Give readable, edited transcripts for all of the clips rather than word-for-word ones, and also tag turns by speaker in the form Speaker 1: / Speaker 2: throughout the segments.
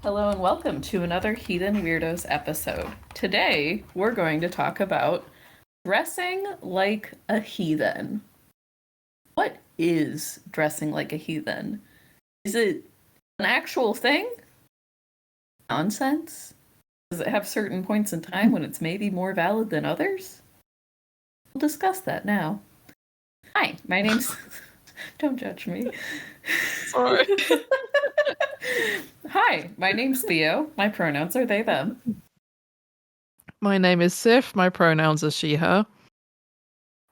Speaker 1: Hello and welcome to another Heathen Wyrdos episode. Today, we're going to talk about dressing like a heathen. What is dressing like a heathen? Is it an actual thing? Nonsense? Does it have certain points in time when it's maybe more valid than others? We'll discuss that now. Hi, my name's... Don't judge me.
Speaker 2: Sorry.
Speaker 1: Hi, my name's Theo. My pronouns are they, them.
Speaker 2: My name is Sif. My pronouns are she, her.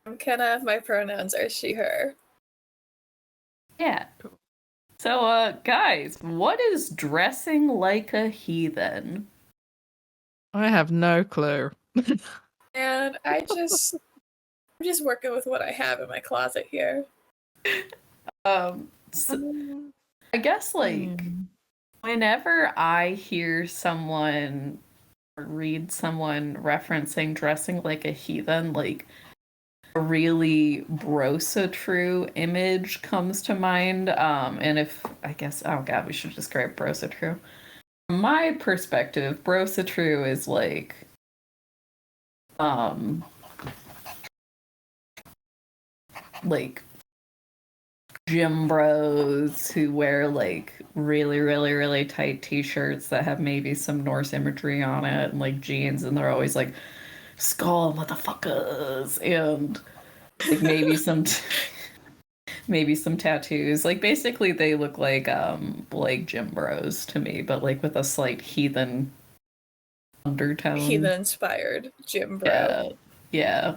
Speaker 3: I'm Kenna. My pronouns are she, her.
Speaker 1: Yeah. So, guys, what is dressing like a heathen?
Speaker 2: I have no clue.
Speaker 3: And I'm just working with what I have in my closet here.
Speaker 1: So, I guess, whenever I hear someone or read someone referencing dressing like a heathen, a really brosa-true image comes to mind. And oh god, we should describe brosa-true. From my perspective, brosa-true is gym bros who wear really, really, really tight t-shirts that have maybe some Norse imagery on it and jeans, and they're always skull motherfuckers and maybe some maybe some tattoos. Basically they look like gym bros to me, but with a slight heathen undertone.
Speaker 3: Heathen inspired gym bro.
Speaker 1: Yeah.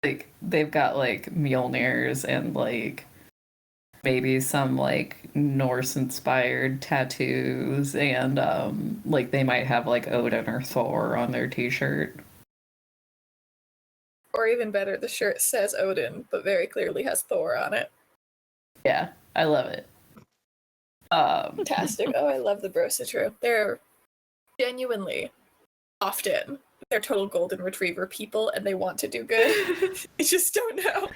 Speaker 1: They've got Mjolnirs and maybe some Norse inspired tattoos, and they might have Odin or Thor on their t-shirt.
Speaker 3: Or even better, the shirt says Odin, but very clearly has Thor on it.
Speaker 1: Yeah, I love it.
Speaker 3: Fantastic. Oh, I love the brosa-true. They're genuinely often they're total golden retriever people, and they want to do good. I just don't know.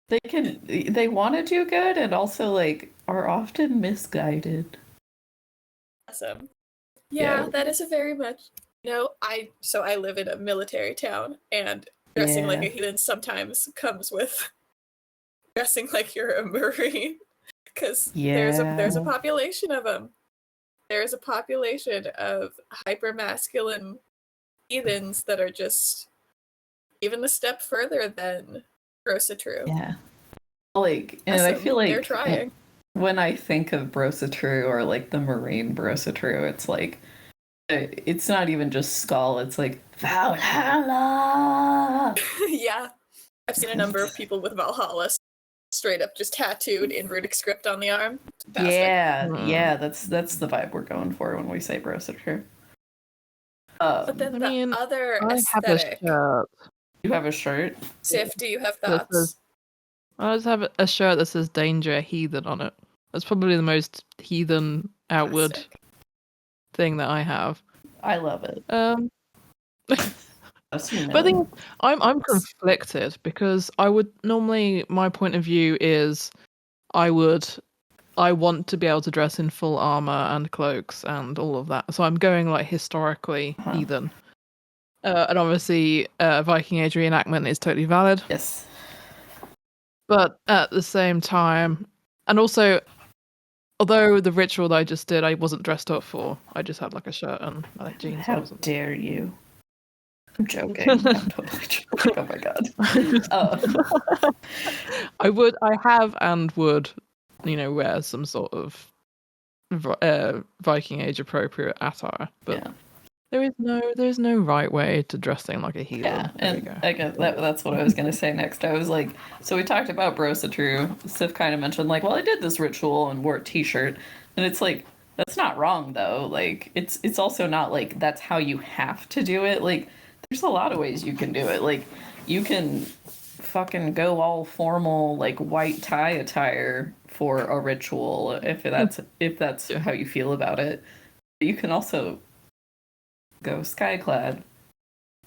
Speaker 1: They want to do good and also are often misguided.
Speaker 3: Awesome. Yeah, that is a very much, I live in a military town, and dressing like a heathen sometimes comes with dressing like you're a Marine, because there's a population of them. There's a population of hyper-masculine heathens that are just even a step further than brosa-true.
Speaker 1: Yeah. And I feel
Speaker 3: they're trying.
Speaker 1: When I think of brosa-true or the Marine brosa-true, it's not even just skull, it's Valhalla!
Speaker 3: Yeah. I've seen a number of people with Valhalla straight up just tattooed in runic script on the arm. Fantastic.
Speaker 1: Yeah, that's the vibe we're going for when we say brosa-true.
Speaker 3: But then other aesthetic.
Speaker 2: I have a shirt.
Speaker 1: You have a shirt?
Speaker 3: Sif, do you have thoughts?
Speaker 2: I just have a shirt that says Danger Heathen on it. That's probably the most heathen outward thing that I have.
Speaker 1: I love it.
Speaker 2: But I think I'm conflicted, because I would normally, my point of view is I want to be able to dress in full armor and cloaks and all of that. So I'm going historically heathen. And obviously Viking Age reenactment is totally valid.
Speaker 1: Yes.
Speaker 2: But at the same time, and also, although the ritual that I just did, I wasn't dressed up for. I just had a shirt and jeans.
Speaker 1: How dare you? I'm joking. I'm totally joking. Oh my god.
Speaker 2: I have and would, wear some sort of Viking Age appropriate attire, but there is no right way to dressing like a heathen.
Speaker 1: Yeah, and I guess that's what I was gonna say next. I was so we talked about brosa-true. Sif kind of mentioned well, I did this ritual and wore a t-shirt, and it's that's not wrong though. It's also not that's how you have to do it. There's a lot of ways you can do it. You can fucking go all formal white tie attire for a ritual if that's how you feel about it. You can also go skyclad.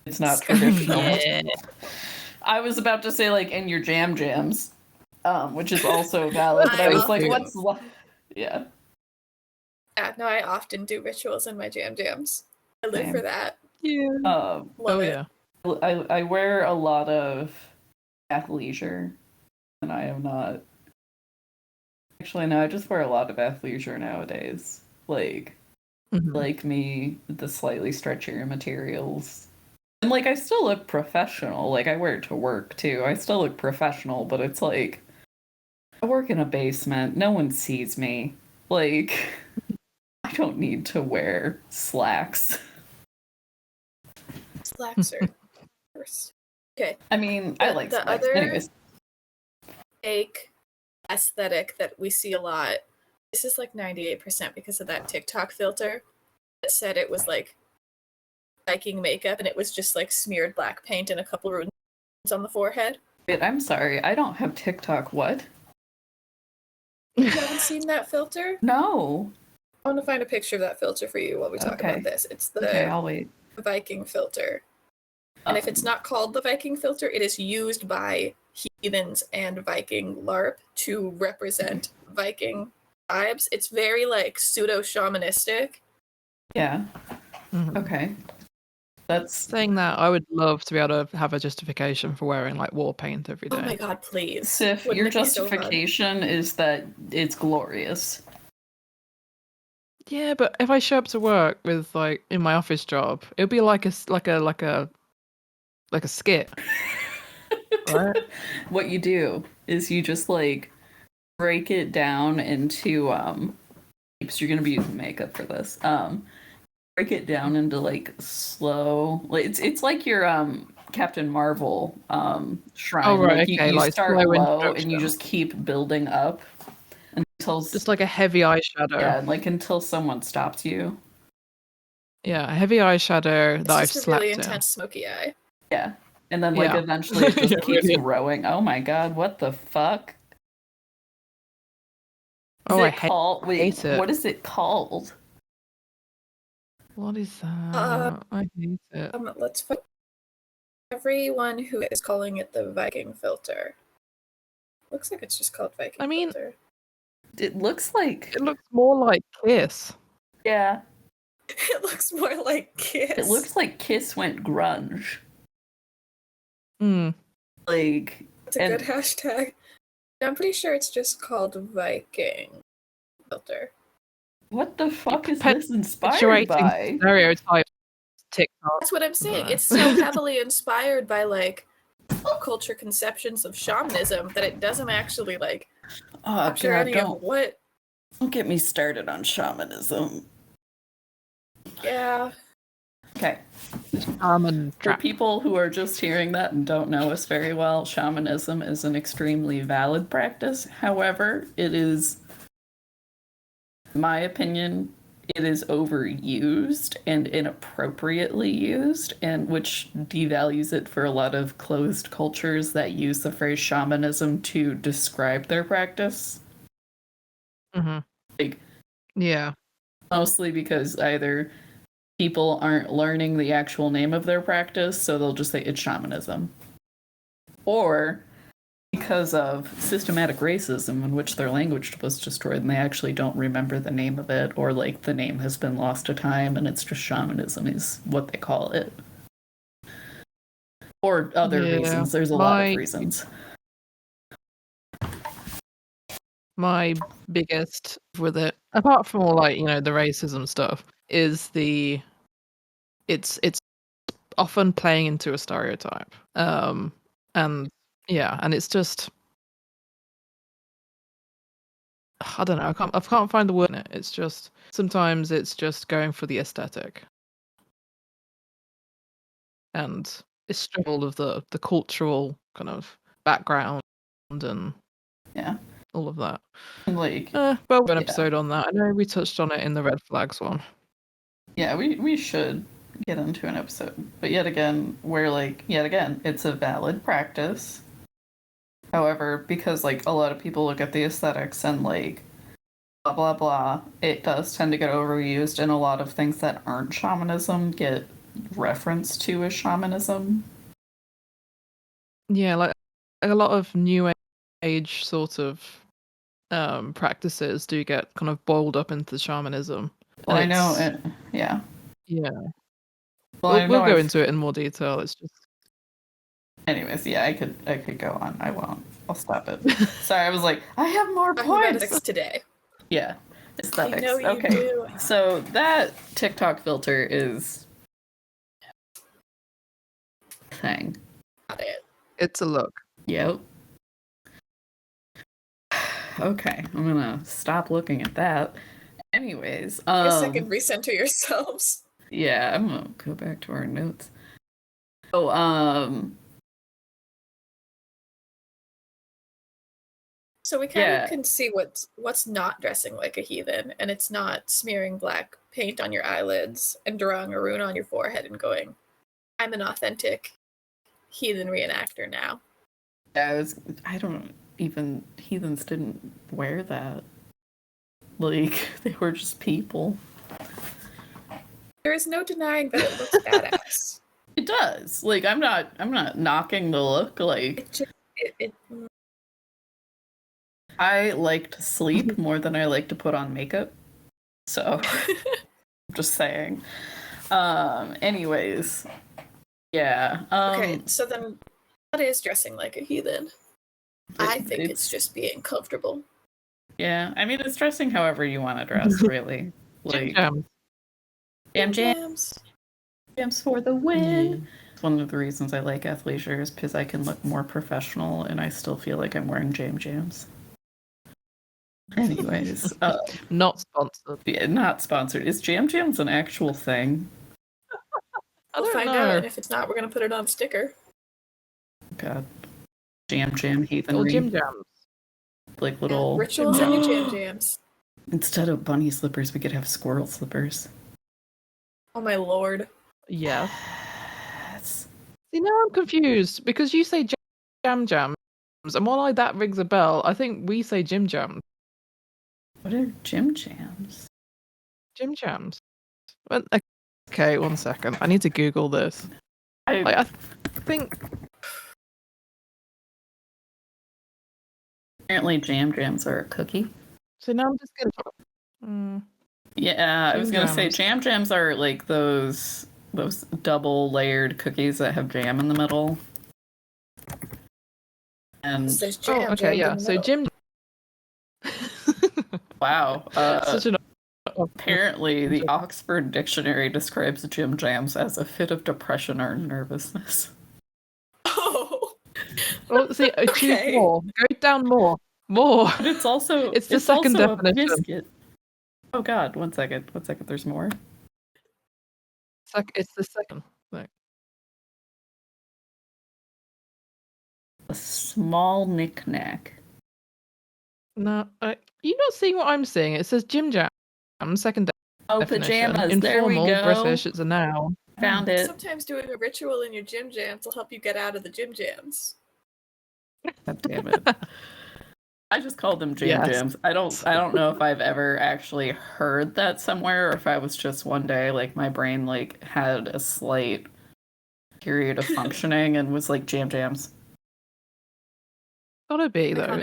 Speaker 1: It's not traditional. Yeah. I was about to say in your jams, which is also valid, but I was what's yeah.
Speaker 3: Yeah, no, I often do rituals in my jams. I live for that.
Speaker 2: Yeah.
Speaker 3: Love it.
Speaker 2: Yeah.
Speaker 1: I wear a lot of athleisure, and I am not. Actually, no, I just wear a lot of athleisure nowadays. Like, like me, the slightly stretchier materials. And, like, I still look professional. Like, I wear it to work, too. I still look professional, but it's like, I work in a basement. No one sees me. Like, I don't need to wear slacks.
Speaker 3: Slacks are worst. Okay.
Speaker 1: I mean, I like
Speaker 3: the
Speaker 1: slacks.
Speaker 3: other
Speaker 1: Anyways.
Speaker 3: fake aesthetic that we see a lot. This is like 98% because of that TikTok filter that said it was like Viking makeup and it was just like smeared black paint and a couple runes on the forehead.
Speaker 1: Wait, I'm sorry. I don't have TikTok. What?
Speaker 3: You haven't seen that filter?
Speaker 1: No.
Speaker 3: I want to find a picture of that filter for you while we talk about this. It's the
Speaker 1: I'll wait.
Speaker 3: Viking filter. And if it's not called the Viking filter, it is used by heathens and Viking LARP to represent Viking vibes. It's very like pseudo-shamanistic.
Speaker 1: Yeah. Okay. That's
Speaker 2: saying that I would love to be able to have a justification for wearing like war paint every day.
Speaker 3: Oh my god, please.
Speaker 1: Sif, your justification is that it's glorious.
Speaker 2: Yeah, but if I show up to work with like in my office job, it would be like a skit. Right?
Speaker 1: What you do is you just like break it down into because you're gonna be using makeup for this. Break it down into like slow, like it's like your Captain Marvel shrine.
Speaker 2: Oh right,
Speaker 1: like,
Speaker 2: okay.
Speaker 1: you
Speaker 2: like
Speaker 1: start low and you just keep building up until
Speaker 2: just like a heavy eyeshadow.
Speaker 1: Yeah, like until someone stops you.
Speaker 2: Yeah, a heavy eyeshadow
Speaker 3: It's
Speaker 2: that I've
Speaker 3: just a
Speaker 2: slapped
Speaker 3: really
Speaker 2: in.
Speaker 3: intense smoky eye.
Speaker 1: Yeah. And then like eventually it just keeps growing. Oh my god, what the fuck?
Speaker 2: I hate it.
Speaker 1: What is it called?
Speaker 2: What is that? I hate it.
Speaker 3: Let's find everyone who is calling it the Viking filter. Looks like it's just called Viking filter.
Speaker 1: It looks
Speaker 2: more like Kiss.
Speaker 1: Yeah.
Speaker 3: It looks more like Kiss.
Speaker 1: It looks like Kiss went grunge. Like
Speaker 3: it's a good hashtag. I'm pretty sure it's just called Viking filter.
Speaker 1: What the fuck is this inspired by?
Speaker 2: Stereotype TikTok.
Speaker 3: That's what I'm saying. It's so heavily inspired by like pop culture conceptions of shamanism that it doesn't actually like capture any of what.
Speaker 1: Don't get me started on shamanism.
Speaker 3: Yeah.
Speaker 1: Okay. For people who are just hearing that and don't know us very well, shamanism is an extremely valid practice. However, it is, in my opinion, it is overused and inappropriately used, and which devalues it for a lot of closed cultures that use the phrase shamanism to describe their practice. Like,
Speaker 2: yeah.
Speaker 1: Mostly because either people aren't learning the actual name of their practice, so they'll just say it's shamanism. Or because of systematic racism in which their language was destroyed and they actually don't remember the name of it, or like the name has been lost to time and it's just shamanism is what they call it. Or other reasons. There's a lot of reasons.
Speaker 2: My biggest with it, apart from all like, the racism stuff, is it's often playing into a stereotype. And it's just I don't know, I can't find the word in it. It's just sometimes it's just going for the aesthetic. And it's stripped all of the cultural kind of background and all of that.
Speaker 1: Like,
Speaker 2: an episode on that. I know we touched on it in the red flags one.
Speaker 1: Yeah, we should get into an episode. But yet again, it's a valid practice. However, because like a lot of people look at the aesthetics and like blah blah blah, it does tend to get overused, and a lot of things that aren't shamanism get referenced to as shamanism.
Speaker 2: Yeah, like a lot of new age sort of practices do get kind of boiled up into shamanism.
Speaker 1: Well, I know it. Yeah.
Speaker 2: Yeah.
Speaker 1: Well,
Speaker 2: we'll go into it in more detail. It's just.
Speaker 1: Anyways, yeah, I could go on. I won't. I'll stop it. Sorry, I was like, I have more points
Speaker 3: today.
Speaker 1: Yeah, aesthetics.
Speaker 3: I know you
Speaker 1: okay.
Speaker 3: do.
Speaker 1: So that TikTok filter is thing.
Speaker 3: Got it.
Speaker 2: It's a look.
Speaker 1: Yep. Okay, I'm gonna stop looking at that. Anyways,
Speaker 3: Take a second, recenter yourselves.
Speaker 1: Yeah, I'm gonna go back to our notes. Oh,
Speaker 3: So we kind of can see what's not dressing like a heathen, and it's not smearing black paint on your eyelids and drawing a rune on your forehead and going, I'm an authentic heathen reenactor now.
Speaker 1: Yeah, I don't even, heathens didn't wear that. Like, they were just people.
Speaker 3: There is no denying that it looks badass.
Speaker 1: It does. Like, I'm not knocking the look. Like, I like to sleep more than I like to put on makeup. So, I'm just saying. Anyways, yeah.
Speaker 3: Okay, so then what is dressing like a heathen? I think it's just being comfortable.
Speaker 1: Yeah, I mean, it's dressing however you want to dress, really. Like, jams for the win. One of the reasons I like athleisure is because I can look more professional and I still feel like I'm wearing jams. Anyways,
Speaker 2: not sponsored.
Speaker 1: Yeah, not sponsored. Is jams an actual thing?
Speaker 3: We'll find out, and if it's not, we're gonna put it on a sticker.
Speaker 1: God, jam heathen.
Speaker 2: Or jam jams.
Speaker 1: Like little
Speaker 3: rituals in your jams.
Speaker 1: Instead of bunny slippers, we could have squirrel slippers.
Speaker 3: Oh my lord.
Speaker 2: Yeah. See, now I'm confused because you say jam jams, and while that rings a bell, I think we say jim jams.
Speaker 1: What are jim jams?
Speaker 2: Jim jams. Okay, 1 second. I need to Google this. I think.
Speaker 1: Apparently, jams are a cookie.
Speaker 2: So now I'm just gonna.
Speaker 1: Yeah, I was gonna say jams are like those double layered cookies that have jam in the middle. And
Speaker 2: so Jim.
Speaker 1: Wow.
Speaker 2: Such an.
Speaker 1: Apparently, the Oxford Dictionary describes jim jams as a fit of depression or nervousness.
Speaker 3: Oh.
Speaker 2: Well, see, choose more. Go down more. But
Speaker 1: it's also
Speaker 2: the second definition.
Speaker 1: Biscuit. Oh God! 1 second. There's more.
Speaker 2: It's the second thing.
Speaker 1: A small knick-knack.
Speaker 2: No, you're not seeing what I'm seeing. It says Jim Jam. Second definition.
Speaker 1: Pajamas.
Speaker 2: Informal,
Speaker 1: there we go.
Speaker 2: British. It's a noun.
Speaker 1: Found it.
Speaker 3: Sometimes doing a ritual in your jim jams will help you get out of the jim jams.
Speaker 1: God damn it. I just called them jams. I don't know if I've ever actually heard that somewhere, or if I was just one day like my brain like had a slight period of functioning and was like jams.
Speaker 2: Gotta be though.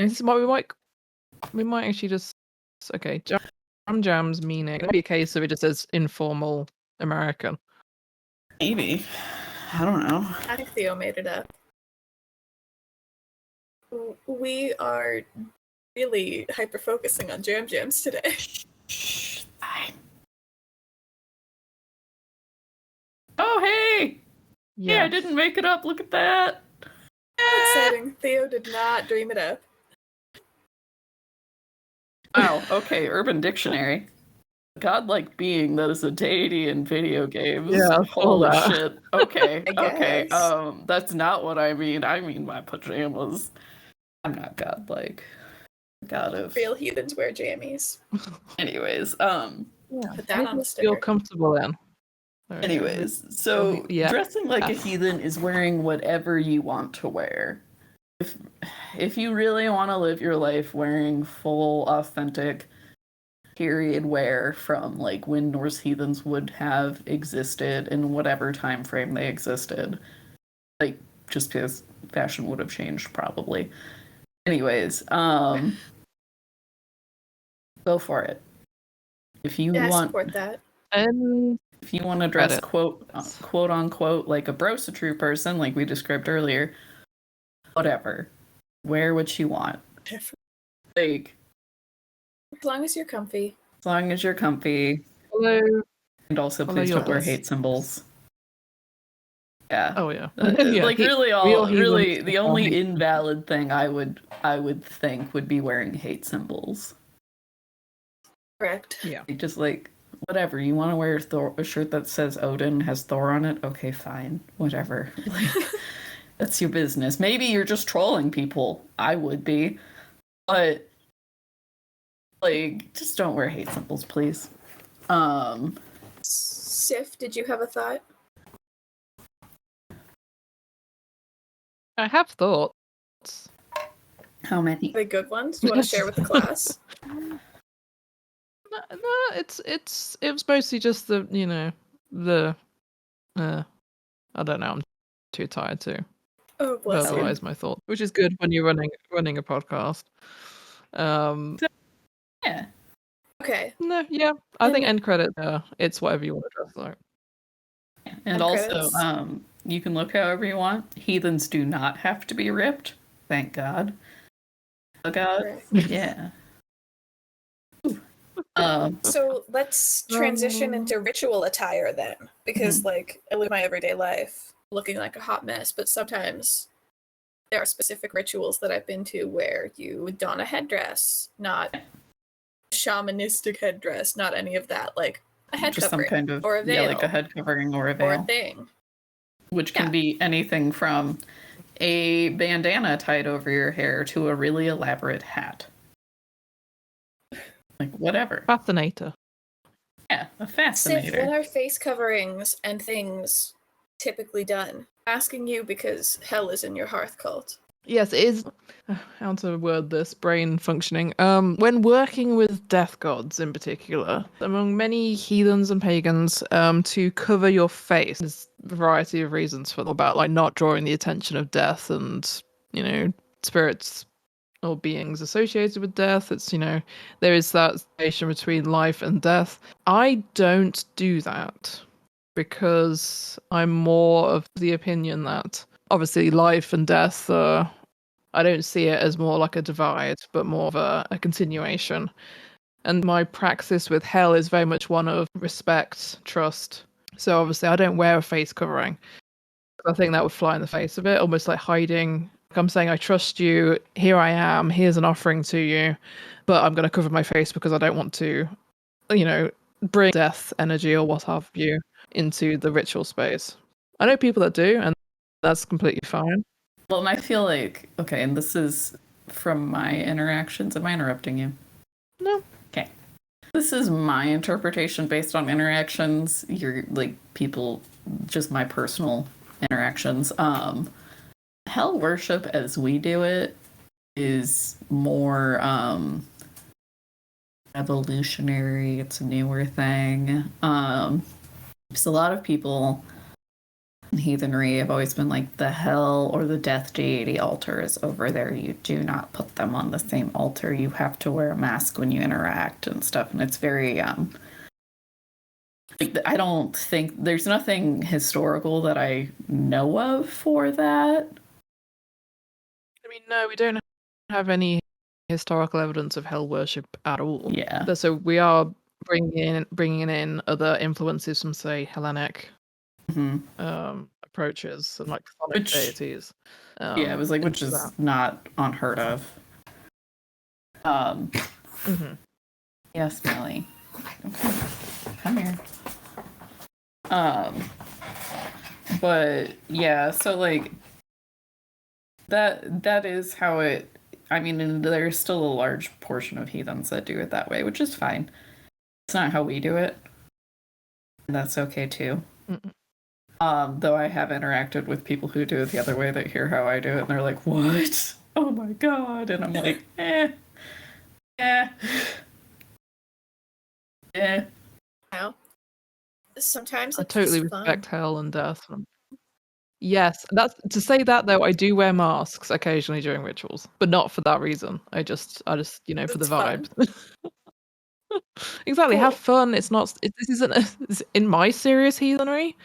Speaker 2: We might actually just jams meaning. It'd be a case of it just says informal American.
Speaker 1: Maybe. I don't know.
Speaker 3: I think Theo made it up. We are really hyper-focusing on jams today.
Speaker 1: Fine. Oh, hey! Yes. Yeah, I didn't make it up. Look at that.
Speaker 3: Exciting. Theo did not dream it up.
Speaker 1: Wow, okay, Urban Dictionary. Godlike being that is a deity in video games.
Speaker 2: Yeah,
Speaker 1: holy shit. Okay, okay. That's not what I mean. I mean my pajamas. I'm not godlike. God of
Speaker 3: real heathens wear jammies.
Speaker 1: Anyways,
Speaker 3: put that on the sticker.
Speaker 2: Feel comfortable in.
Speaker 1: Anyways, so dressing like a heathen is wearing whatever you want to wear. If you really want to live your life wearing full, authentic period wear from like when Norse heathens would have existed in whatever time frame they existed, like just because fashion would have changed probably. Anyways, go for it. If you
Speaker 3: I
Speaker 1: want,
Speaker 3: support that.
Speaker 1: if you want to dress
Speaker 2: Credit.
Speaker 1: quote unquote like a Brosa True person, like we described earlier, whatever, wear what you want. Like,
Speaker 3: As long as you're comfy.
Speaker 1: as long as you're comfy.
Speaker 2: Follow,
Speaker 1: And also,
Speaker 2: follow
Speaker 1: please
Speaker 2: your
Speaker 1: don't wear
Speaker 2: bliss.
Speaker 1: hate symbols. Yeah.
Speaker 2: Oh yeah.
Speaker 1: Yeah, like really, the only
Speaker 2: hate
Speaker 1: invalid thing I would think would be wearing hate symbols.
Speaker 3: Correct.
Speaker 2: Yeah.
Speaker 1: Just like whatever, you want to wear a shirt that says Odin has Thor on it. Okay, fine, whatever. Like that's your business. Maybe you're just trolling people. I would be, but like just don't wear hate symbols, please.
Speaker 3: Sif, did you have a thought?
Speaker 2: I have thoughts.
Speaker 1: How many?
Speaker 3: Are they good ones? Do you want to share with the class?
Speaker 2: No, it was mostly just the I don't know. I'm too tired to
Speaker 3: Oh, bless you.
Speaker 2: verbalize my thoughts, which is good when you're running a podcast.
Speaker 1: Yeah.
Speaker 3: Okay.
Speaker 2: No, yeah, I think end credit. It's whatever you want to dress like.
Speaker 1: And
Speaker 3: End
Speaker 1: also,
Speaker 3: credits.
Speaker 1: you can look however you want. Heathens do not have to be ripped. Thank God. Oh God.
Speaker 3: Right.
Speaker 1: Yeah.
Speaker 3: So let's transition into ritual attire then, because like I live my everyday life looking like a hot mess, but sometimes there are specific rituals that I've been to where you would don a headdress, not shamanistic headdress, not any of that, like a head
Speaker 1: just some
Speaker 3: covering
Speaker 1: kind of
Speaker 3: or a veil
Speaker 1: like a head covering or a
Speaker 3: or
Speaker 1: veil,
Speaker 3: a thing.
Speaker 1: which can be anything from a bandana tied over your hair to a really elaborate hat. Like whatever.
Speaker 2: Fascinator.
Speaker 1: Yeah, a
Speaker 3: Sif,
Speaker 1: fascinator.
Speaker 3: when are face coverings and things typically done? Asking you because hell is in your hearth cult.
Speaker 2: Yes, it is. How to word this? Brain functioning. When working with death gods in particular, among many heathens and pagans, to cover your face. There's a variety of reasons for about like not drawing the attention of death and spirits or beings associated with death. It's there is that station between life and death. I don't do that because I'm more of the opinion that obviously life and death I don't see it as more like a divide, but more of a continuation. And my praxis with hell is very much one of respect, trust. So obviously I don't wear a face covering. I think that would fly in the face of it, almost like hiding. Like I'm saying, I trust you, here I am, here's an offering to you, but I'm going to cover my face because I don't want to, bring death energy or what have you into the ritual space. I know people that do, and that's completely fine.
Speaker 1: Well, I feel like, okay, and this is from my interactions. Am I interrupting you?
Speaker 2: No.
Speaker 1: Okay. This is my interpretation based on interactions. You're like people, just my personal interactions. Hell worship as we do it is more evolutionary. It's a newer thing. Because a lot of people in heathenry have always been like the hell or the death deity altar is over there. You do not put them on the same altar. You have to wear a mask when you interact and stuff. And it's very like I don't think there's nothing historical that I know of for that.
Speaker 2: I mean, no, we don't have any historical evidence of hell worship at all.
Speaker 1: Yeah.
Speaker 2: So we are bringing in other influences from, say, Hellenic approaches and like chthonic deities.
Speaker 1: Yeah, it was like which is not unheard of. Yes, Millie. Okay. Come here. But yeah, so like that is how it. I mean, and there's still a large portion of heathens that do it that way, which is fine. It's not how we do it, and that's okay too. Though I have interacted with people who do it the other way that hear how I do it, and they're like, "What? Oh my god!" And I'm like, yeah.
Speaker 3: Wow. Sometimes
Speaker 2: I
Speaker 3: it's
Speaker 2: totally
Speaker 3: just
Speaker 2: respect
Speaker 3: fun.
Speaker 2: hell and death. Yes, that's to say that though. I do wear masks occasionally during rituals, but not for that reason. I just for the
Speaker 3: It's fun.
Speaker 2: vibe. Exactly.
Speaker 3: Cool.
Speaker 2: Have fun. This isn't in my serious heathenry.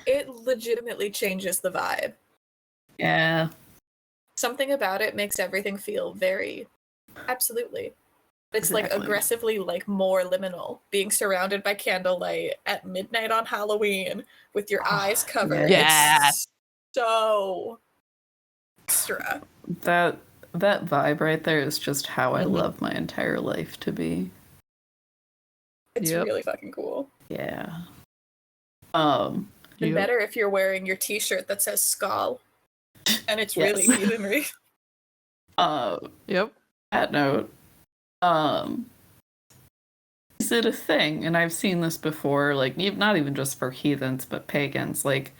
Speaker 3: It legitimately changes the vibe.
Speaker 1: Yeah.
Speaker 3: Something about it makes everything feel very, absolutely. It's like
Speaker 1: Exactly.
Speaker 3: aggressively like more liminal, being surrounded by candlelight at midnight on Halloween with your eyes covered.
Speaker 2: Yeah.
Speaker 3: It's so extra.
Speaker 1: That vibe right there is just how I
Speaker 2: Mhm.
Speaker 1: love my entire life to be.
Speaker 3: It's
Speaker 2: Yep.
Speaker 3: really fucking cool.
Speaker 1: Yeah.
Speaker 3: And
Speaker 2: Yep.
Speaker 3: better if you're wearing your t-shirt that says Skull. And it's really
Speaker 1: Yes.
Speaker 3: heathenry.
Speaker 2: Yep.
Speaker 1: That note, is it a thing? And I've seen this before, like not even just for heathens, but pagans. Like,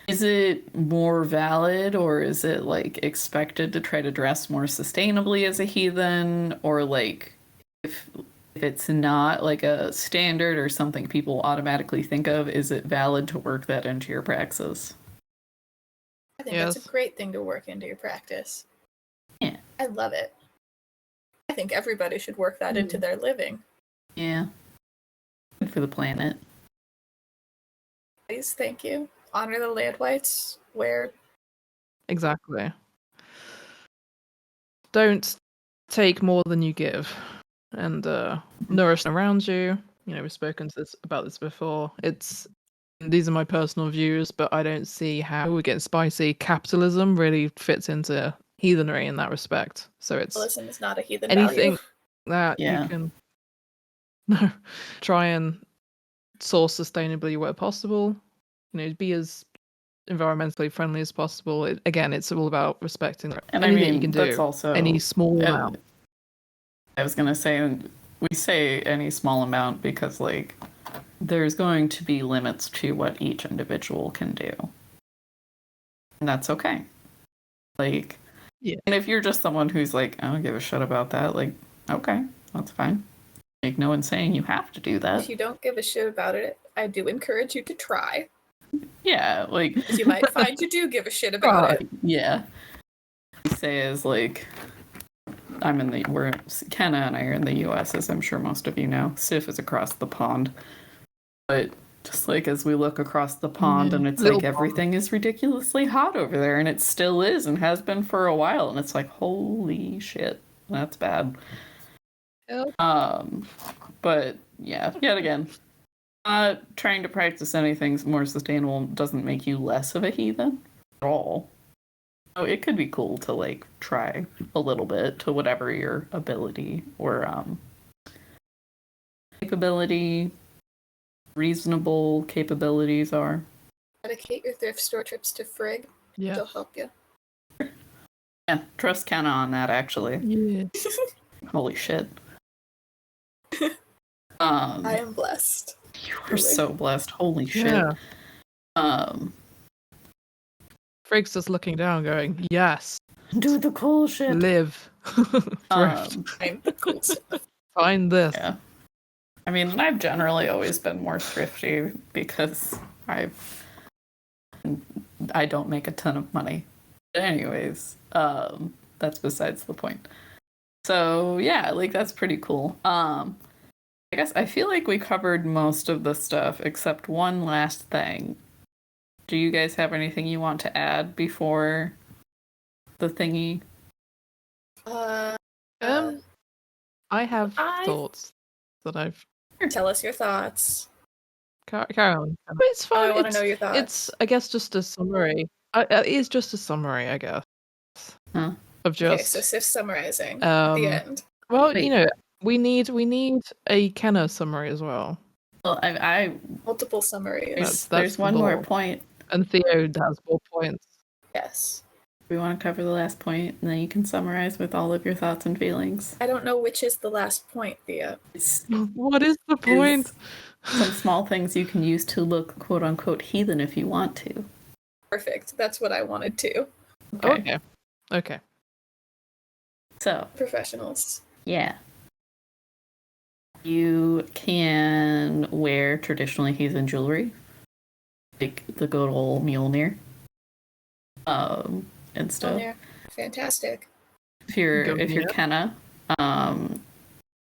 Speaker 1: is it more valid, or is it like expected to try to dress more sustainably as a heathen, or like if it's not like a standard or something people automatically think of, is it valid to work that into your praxis?
Speaker 3: I think that's a great thing to work into your practice.
Speaker 1: Yeah.
Speaker 3: I love it. I think everybody should work that into their living.
Speaker 1: Yeah. Good for the planet.
Speaker 3: Please, thank you. Honor the land whites. Where
Speaker 2: Exactly. Don't take more than you give, and nourish around you. You know, we've spoken about this before. These are my personal views, but I don't see how we get spicy. Capitalism really fits into heathenry in that respect. So it's
Speaker 3: capitalism is not a heathen
Speaker 2: anything
Speaker 3: value.
Speaker 2: that you can try and source sustainably where possible. You know, be as environmentally friendly as possible. It's all about respecting
Speaker 1: And
Speaker 2: anything
Speaker 1: I mean,
Speaker 2: you can
Speaker 1: that's
Speaker 2: do.
Speaker 1: also
Speaker 2: Any small amount.
Speaker 1: I was gonna say, we say any small amount because like there's going to be limits to what each individual can do, and that's okay. Like,
Speaker 2: Yeah.
Speaker 1: and if you're just someone who's like, I don't give a shit about that, like, okay, that's fine. Like, no one's saying you have to do that.
Speaker 3: If you don't give a shit about it, I do encourage you to try.
Speaker 1: Yeah, like,
Speaker 3: Because you might find you do give a shit about it.
Speaker 1: Yeah. We say is like, Kenna and I are in the U.S., as I'm sure most of you know. Sif is across the pond, but just like as we look across the pond, and it's like everything is ridiculously hot over there, and it still is, and has been for a while, and it's like, holy shit, that's bad.
Speaker 2: Yep.
Speaker 1: But yeah, yet again, trying to practice anything more sustainable doesn't make you less of a heathen at all. Oh, it could be cool to like try a little bit to whatever your ability or capability, reasonable capabilities are.
Speaker 3: Dedicate your thrift store trips to Frigg.
Speaker 2: Yeah.
Speaker 3: They'll help you.
Speaker 1: Yeah, trust Kenna on that actually.
Speaker 2: Yeah.
Speaker 1: Holy shit.
Speaker 3: I am blessed.
Speaker 1: You are so blessed. Holy shit.
Speaker 2: Yeah. Frigg's just looking down, going, "Yes,
Speaker 1: do the cool shit.
Speaker 2: Live, thrift,
Speaker 3: Find the cool stuff.
Speaker 2: Find this."
Speaker 1: Yeah. I mean, I've generally always been more thrifty because I don't make a ton of money. But anyways, that's besides the point. So yeah, like that's pretty cool. I guess I feel like we covered most of the stuff except one last thing. Do you guys have anything you want to add before the thingy?
Speaker 2: I have thoughts that I've.
Speaker 3: Tell us your thoughts.
Speaker 2: Carry on. It's fine.
Speaker 3: I want to know your thoughts.
Speaker 2: It's, I guess, just a summary. It is just a summary, I guess.
Speaker 1: Huh?
Speaker 2: Of just.
Speaker 3: Okay, so Sif's summarizing. The end.
Speaker 2: Well, you know, we need a Kenna summary as well.
Speaker 1: Well, I
Speaker 3: multiple summaries.
Speaker 1: There's one more point.
Speaker 2: And Theo has more points.
Speaker 3: Yes.
Speaker 1: We want to cover the last point, and then you can summarize with all of your thoughts and feelings.
Speaker 3: I don't know which is the last point, Theo.
Speaker 2: What is the point?
Speaker 1: Some small things you can use to look quote-unquote heathen if you want to.
Speaker 3: Perfect. That's what I wanted to.
Speaker 2: Okay.
Speaker 1: So.
Speaker 3: Professionals.
Speaker 1: Yeah. You can wear traditionally heathen jewelry, like the good old Mjolnir, and stuff.
Speaker 3: Mjolnir. Fantastic.
Speaker 1: If you're Kenna,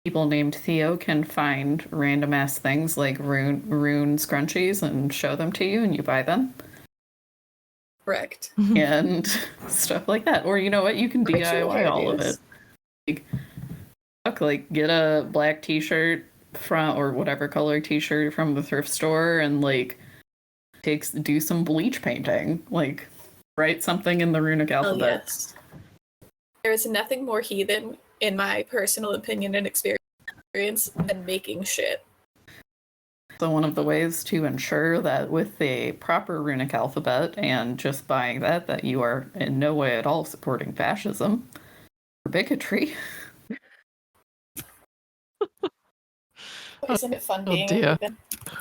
Speaker 1: People named Theo can find random ass things like rune scrunchies and show them to you, and you buy them.
Speaker 3: Correct.
Speaker 1: And stuff like that. Or you know what? You can DIY all of it. Like get a black t-shirt from or whatever color t-shirt from the thrift store and like do some bleach painting. Like write something in the runic alphabet.
Speaker 3: Yes. There is nothing more heathen, in my personal opinion and experience, than making shit.
Speaker 1: So one of the ways to ensure that with the proper runic alphabet and just buying that you are in no way at all supporting fascism or bigotry.
Speaker 3: Isn't it fun being
Speaker 2: dear.
Speaker 3: a heathen?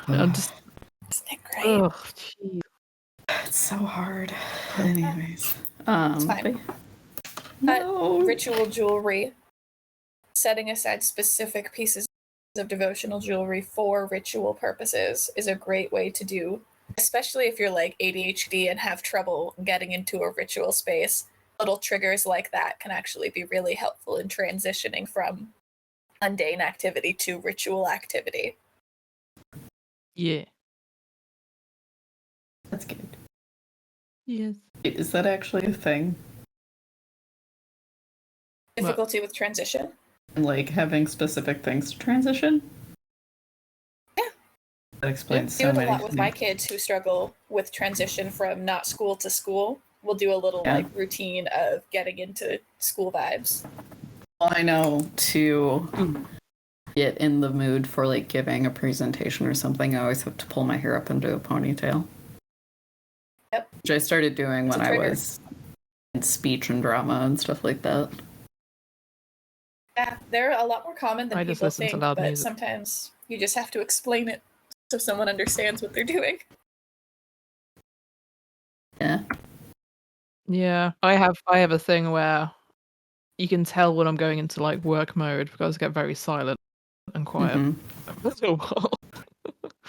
Speaker 2: Isn't
Speaker 3: it great?
Speaker 2: Oh, jeez.
Speaker 1: It's so hard. Anyways.
Speaker 3: It's fine.
Speaker 1: No.
Speaker 3: Ritual jewelry. Setting aside specific pieces of devotional jewelry for ritual purposes is a great way to do, especially if you're like ADHD and have trouble getting into a ritual space. Little triggers like that can actually be really helpful in transitioning from mundane activity to ritual activity.
Speaker 2: Yeah.
Speaker 1: That's good.
Speaker 2: Yes.
Speaker 1: Is that actually a thing?
Speaker 3: Difficulty with transition?
Speaker 1: Like having specific things to transition?
Speaker 3: Yeah.
Speaker 1: That explains
Speaker 3: so many things. I do it a lot with my kids who struggle with transition from not school to school. We'll do a little like routine of getting into school vibes.
Speaker 1: Well, I know to get in the mood for like giving a presentation or something, I always have to pull my hair up into a ponytail.
Speaker 3: Yep.
Speaker 1: Which I started doing when I was in speech and drama and stuff like that.
Speaker 3: Yeah, they're a lot more common than people think, but
Speaker 2: music.
Speaker 3: Sometimes you just have to explain it so someone understands what they're doing.
Speaker 1: Yeah.
Speaker 2: Yeah, I have a thing where you can tell when I'm going into like work mode because I get very silent and quiet. That's a while.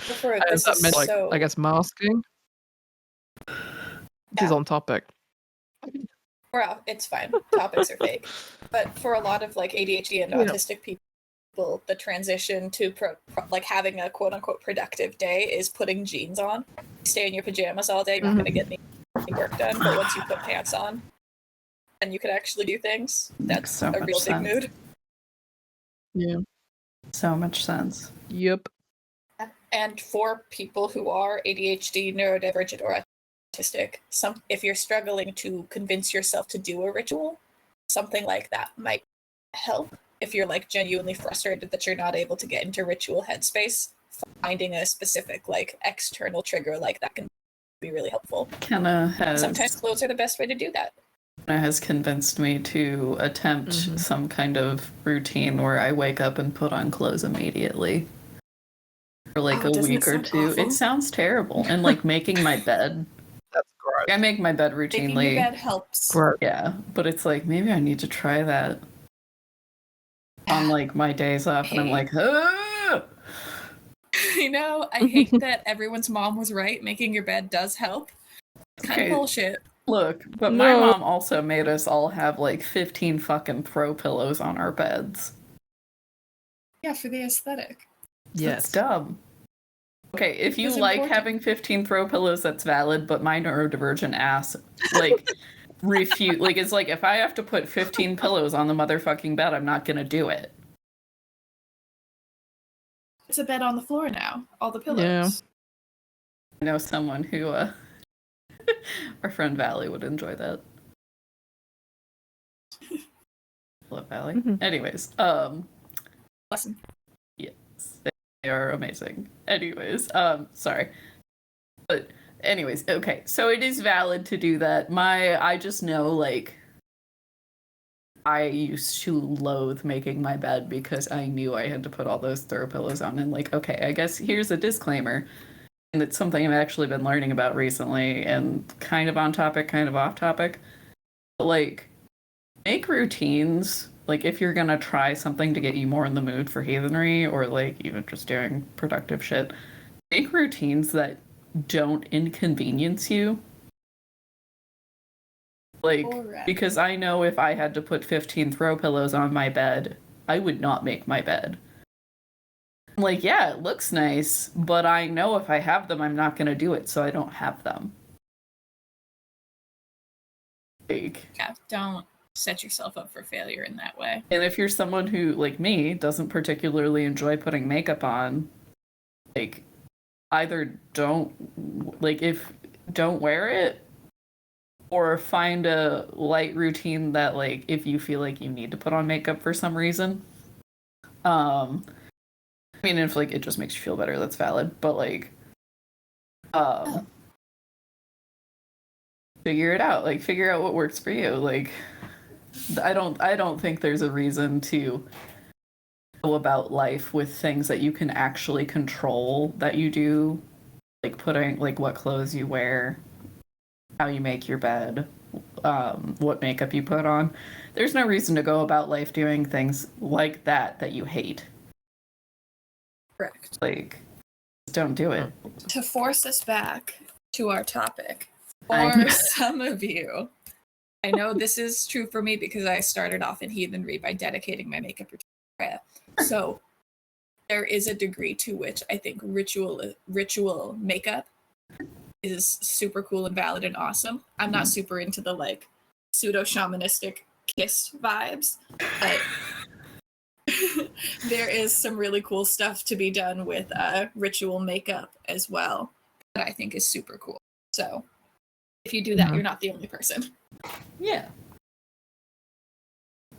Speaker 3: That
Speaker 2: meant like I guess masking. This is on topic.
Speaker 3: Well, it's fine. Topics are fake. But for a lot of like ADHD and autistic people, the transition to like having a quote unquote productive day is putting jeans on. You stay in your pajamas all day, you're not going to get any work done. But once you put pants on, and you can actually do things, that's
Speaker 1: so
Speaker 3: a real big mood.
Speaker 2: Yeah.
Speaker 1: So much sense.
Speaker 2: Yep.
Speaker 3: And for people who are ADHD, neurodivergent, or autistic, if you're struggling to convince yourself to do a ritual, something like that might help. If you're like genuinely frustrated that you're not able to get into ritual headspace, finding a specific like external trigger like that can be really helpful. Sometimes clothes are the best way to do that.
Speaker 1: Kenna has convinced me to attempt some kind of routine where I wake up and put on clothes immediately for like a week or two. Awful? It sounds terrible. And like making my bed.
Speaker 2: That's gross.
Speaker 1: I make my bed routinely.
Speaker 3: Making your bed helps.
Speaker 2: Gross.
Speaker 1: Yeah, but it's like maybe I need to try that on like my days off, and I'm like, ah!
Speaker 3: I know. I hate that everyone's mom was right. Making your bed does help. It's kind of bullshit.
Speaker 1: Look, but my mom also made us all have like 15 fucking throw pillows on our beds.
Speaker 3: Yeah, for the aesthetic.
Speaker 2: Yes.
Speaker 1: That's dumb. Okay, if you like having 15 throw pillows, that's valid, but my neurodivergent ass, like, refute. Like, it's like, if I have to put 15 pillows on the motherfucking bed, I'm not gonna do it.
Speaker 3: It's a bed on the floor now. All the pillows.
Speaker 2: Yeah.
Speaker 1: I know someone who, our friend Valley would enjoy that. Love Valley. Anyways,
Speaker 3: Listen.
Speaker 1: Yes, they are amazing. Anyways, sorry. But anyways, okay, so it is valid to do that. I just know, like, I used to loathe making my bed because I knew I had to put all those throw pillows on, and like, okay, I guess here's a disclaimer. And it's something I've actually been learning about recently, and kind of on topic, kind of off topic. But like, make routines. Like, if you're gonna try something to get you more in the mood for heathenry, or like even just doing productive shit, make routines that don't inconvenience you. Like, because I know if I had to put 15 throw pillows on my bed I would not make my bed. Like, yeah, it looks nice, but I know if I have them, I'm not going to do it, so I don't have them. Like,
Speaker 3: yeah, don't set yourself up for failure in that way.
Speaker 1: And if you're someone who, like me, doesn't particularly enjoy putting makeup on, like, either don't wear it, or find a light routine that, like, if you feel like you need to put on makeup for some reason. I mean, if, like, it just makes you feel better, that's valid, but, like, figure it out. Like, figure out what works for you. Like, I don't think there's a reason to go about life with things that you can actually control that you do, like putting, like, what clothes you wear, how you make your bed, what makeup you put on. There's no reason to go about life doing things like that you hate.
Speaker 3: Correct.
Speaker 1: Like, just don't do it.
Speaker 3: To force us back to our topic, for some of you, I know this is true for me because I started off in heathenry by dedicating my makeup routine to prayer. So there is a degree to which I think ritual makeup is super cool and valid and awesome. I'm not super into the, like, pseudo shamanistic kiss vibes, but there is some really cool stuff to be done with ritual makeup as well that I think is super cool. So if you do that, you're not the only person.
Speaker 1: Yeah.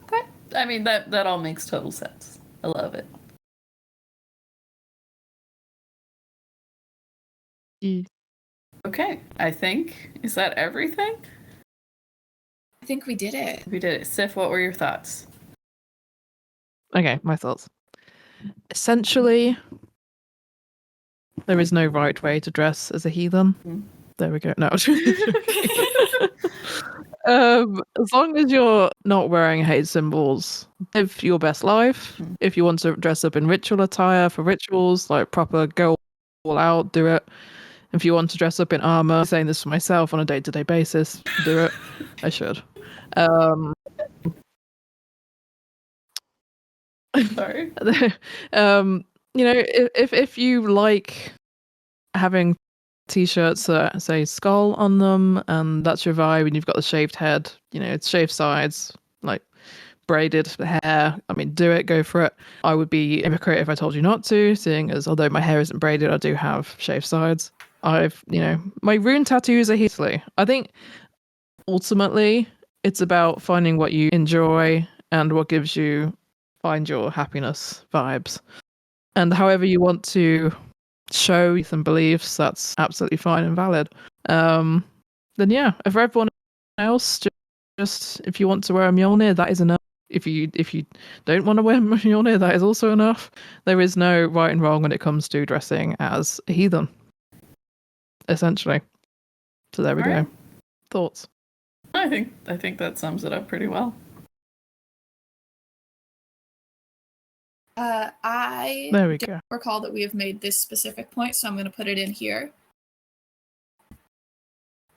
Speaker 1: Okay. I mean, that all makes total sense. I love it. Okay, I think, is that everything?
Speaker 3: I think we did it.
Speaker 1: We did it. Sif, what were your thoughts?
Speaker 2: Okay, my thoughts. Essentially, there is no right way to dress as a heathen.
Speaker 1: Mm-hmm.
Speaker 2: There we go. No. As long as you're not wearing hate symbols, live your best life.
Speaker 1: Mm-hmm.
Speaker 2: If you want to dress up in ritual attire for rituals, like proper go all out, do it. If you want to dress up in armor, I'm saying this for myself on a day-to-day basis, do it. I should.
Speaker 1: Sorry.
Speaker 2: You know, if you like having t-shirts that say skull on them and that's your vibe and you've got the shaved head, you know, it's shaved sides, like braided hair, I mean, do it, go for it. I would be a hypocrite if I told you not to, seeing as although my hair isn't braided, I do have shaved sides. You know, my rune tattoos are heathly. I think ultimately it's about finding what you enjoy and what gives you find your happiness vibes. And however you want to show some beliefs, that's absolutely fine and valid. Then yeah, for everyone else, just if you want to wear a Mjolnir, that is enough. If you don't want to wear Mjolnir, that is also enough. There is no right and wrong when it comes to dressing as a heathen, essentially. So there we go. Thoughts?
Speaker 1: I think that sums it up pretty well.
Speaker 3: I
Speaker 2: there we
Speaker 3: don't
Speaker 2: go.
Speaker 3: recall that we have made this specific point, so I'm going to put it in here.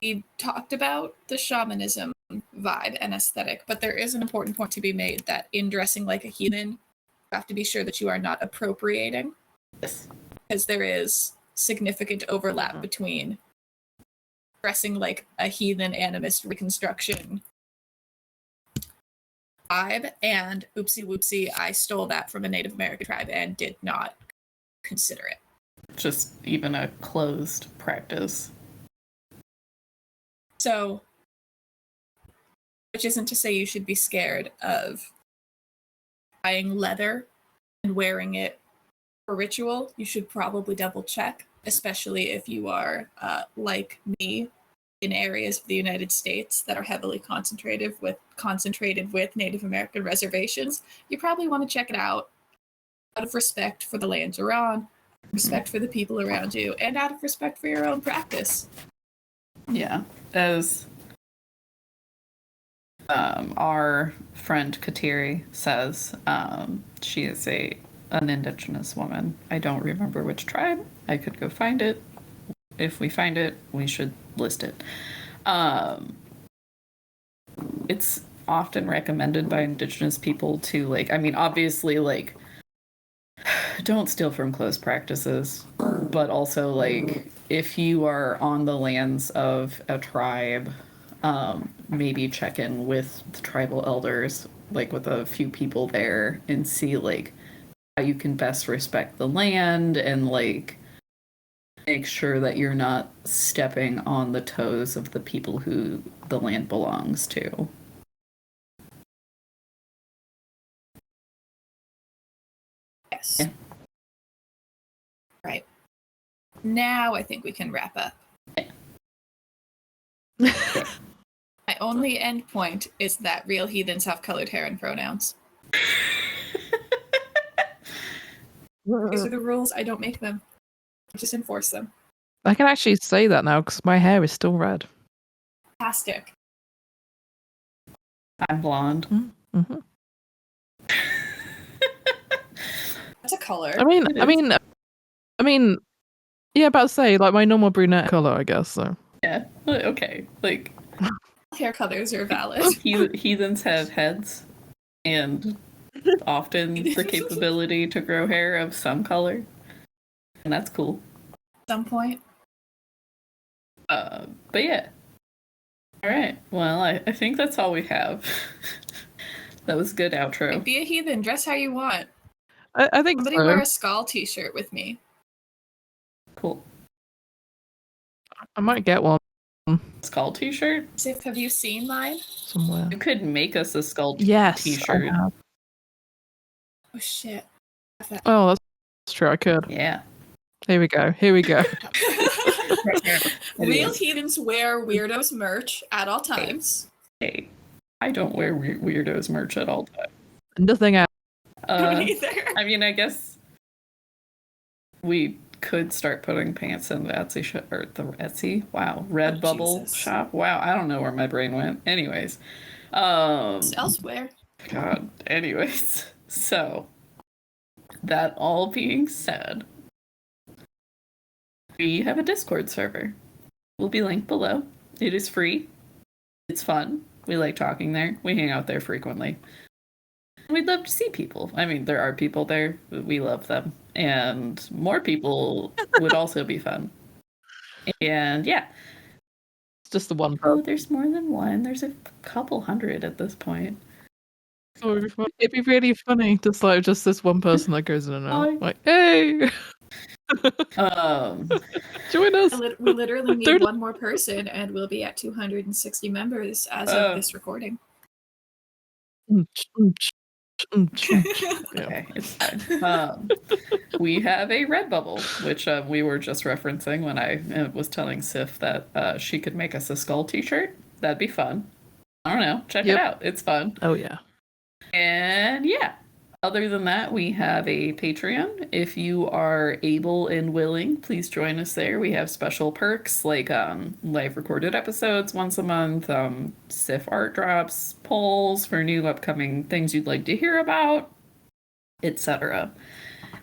Speaker 3: We talked about the shamanism vibe and aesthetic, but there is an important point to be made that in dressing like a heathen, you have to be sure that you are not appropriating.
Speaker 1: Yes.
Speaker 3: Because there is significant overlap between dressing like a heathen animist reconstruction vibe and oopsie whoopsie, I stole that from a Native American tribe and did not consider it.
Speaker 1: Just even a closed practice.
Speaker 3: So, which isn't to say you should be scared of buying leather and wearing it for ritual. You should probably double check, especially if you are like me in areas of the United States that are heavily concentrated with Native American reservations. You probably want to check it out of respect for the land you're on, respect for the people around you, and out of respect for your own practice.
Speaker 1: Yeah, as our friend Kateri says, she is an indigenous woman. I don't remember which tribe. I could go find it. If we find it, we should list it. It's often recommended by Indigenous people to, like, I mean, obviously, like, don't steal from closed practices, but also, like, if you are on the lands of a tribe, maybe check in with the tribal elders, like with a few people there, and see, like, how you can best respect the land and, like, make sure that you're not stepping on the toes of the people who the land belongs to.
Speaker 3: Yes.
Speaker 1: Yeah.
Speaker 3: Right. Now I think we can wrap up. My only end point is that real heathens have colored hair and pronouns. These are the rules. I don't make them. I just enforce them.
Speaker 2: I can actually say that now because my hair is still red.
Speaker 3: Fantastic.
Speaker 1: I'm blonde.
Speaker 2: Mm-hmm.
Speaker 3: That's a color.
Speaker 2: I mean, yeah, about to say, like, my normal brunette color, I guess, so.
Speaker 1: Yeah, okay. Like,
Speaker 3: hair colors are valid.
Speaker 1: Heathens have heads, and often the capability to grow hair of some color, and that's cool.
Speaker 3: At some point.
Speaker 1: But yeah. Alright, well, I think that's all we have. That was a good outro.
Speaker 3: Like, be a heathen, dress how you want.
Speaker 2: I think
Speaker 3: Somebody
Speaker 2: so.
Speaker 3: wear a skull t-shirt with me.
Speaker 1: Cool.
Speaker 2: I might get one
Speaker 1: Skull t-shirt?
Speaker 3: Sif, have you seen mine?
Speaker 2: somewhere.
Speaker 1: You could make us a skull
Speaker 2: Yes,
Speaker 1: t-shirt.
Speaker 2: I have.
Speaker 3: Oh shit.
Speaker 2: Oh, that's true, I could.
Speaker 1: Yeah.
Speaker 2: Here we go.
Speaker 3: Real heathens wear Wyrdos merch at all times.
Speaker 1: Hey, I don't wear Wyrdos merch at all times.
Speaker 2: Nothing else.
Speaker 3: Neither.
Speaker 1: I mean, I guess we could start putting pants in the Etsy shop, or the Etsy. Wow, Redbubble
Speaker 3: Jesus.
Speaker 1: shop. Wow, I don't know where my brain went. Anyways,
Speaker 3: It's elsewhere.
Speaker 1: God. Anyways, so that all being said, we have a Discord server. Will be linked below. It is free. It's fun. We like talking there. We hang out there frequently. We'd love to see people. I mean, there are people there. We love them. And more people would also be fun. And yeah.
Speaker 2: It's just the one
Speaker 1: Oh,
Speaker 2: person.
Speaker 1: there's more than one. There's a couple hundred at this point.
Speaker 2: Oh, it'd be really funny. Just this one person that goes in and out. Like, hey! Join us.
Speaker 3: We literally need one more person, and we'll be at 260 members as of this recording.
Speaker 1: Okay, it's fine. We have a Redbubble, which we were just referencing when I was telling Sif that she could make us a skull t-shirt. That'd be fun. I don't know. Check it out. It's fun.
Speaker 2: Oh, yeah.
Speaker 1: And yeah, other than that, we have a Patreon. If you are able and willing, please join us there. We have special perks like live recorded episodes once a month, Sif art drops, polls for new upcoming things you'd like to hear about, etc.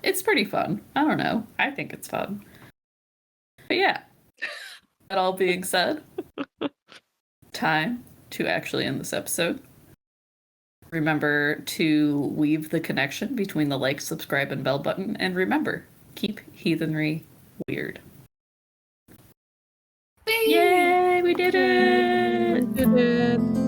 Speaker 1: It's pretty fun. I don't know. I think it's fun. But yeah, that all being said, time to actually end this episode. Remember to weave the connection between the like, subscribe, and bell button. And remember, keep heathenry weird. Yay, we did it!
Speaker 2: We did it!